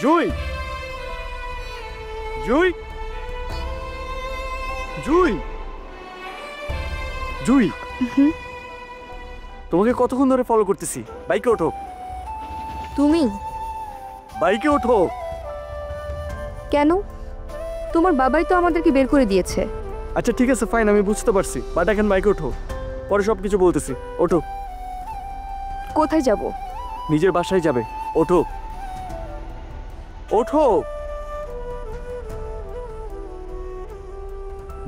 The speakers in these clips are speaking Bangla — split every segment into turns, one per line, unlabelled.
জুই, জুই, জুই, জুই, তোমাকে কতক্ষণ ধরে ফলো করতেছি। বাইকে ওঠো।
তুমি?
বাইকে ওঠো।
কেন? তোমার বাবাই তো আমাদেরকে বের করে দিয়েছে।
আচ্ছা ঠিক আছে, ফাইন, আমি বুঝতে পারছি, বাট এখন বাইকে ওঠো, পরে সব কিছু বলতেছি। ওঠো।
কোথায় যাব?
নিজের বাসায় যাবে। ওঠো, ওঠো।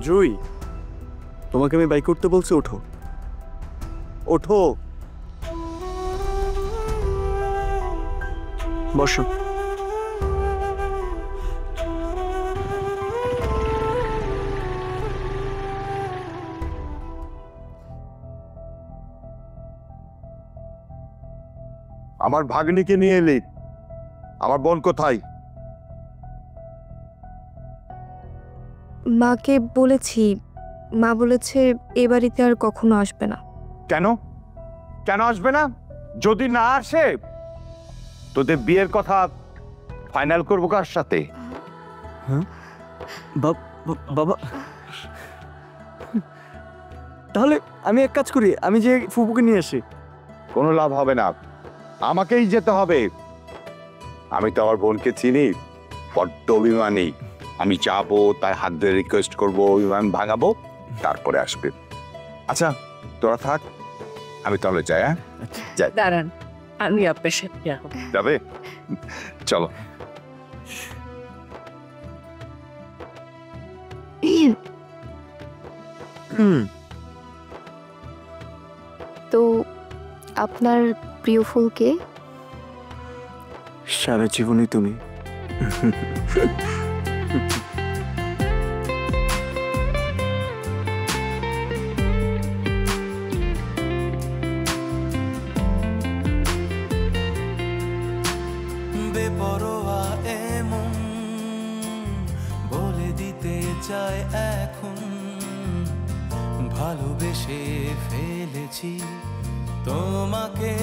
জুই, তোমাকে আমি বাইকে উঠতে বলছি, ওঠো, ওঠো। বসো।
আমার ভাগ্নিকে নিয়ে এলি, আমার বোন কোথায়?
মাকে বলেছি, মা বলেছে এ বাড়িতে আর কখনো আসবে না।
কেন? কেন আসবে না? যদি না আসে তোদের বিয়ের কথা ফাইনাল করবো কার সাথে?
বাবা, তাহলে আমি এক কাজ করি, আমি যে ফুপুকে নিয়ে আসি।
কোনো লাভ হবে না, আমাকেই যেতে হবে। আমি তো আমার বোনকে চিনি, বড্ড অভিমানী। আমি যাবো, তার হাত ধরে রিকোয়েস্ট করবো, অভিমান ভাঙাবো, তারপরে আসবে। আচ্ছা তোরা থাক, আমি তাহলে যাই। হ্যাঁ যাই।
দাঁড়ান, আমি আপনার সাথে যাবো।
যাবে? চলো।
তো আপনার প্রিয় ফুলকে?
সারা জীবনই তুমি।
বেপরোয়া এমন বলে দিতে চায় এখন, ভালোবেসে ফেলেছি তোমাকে।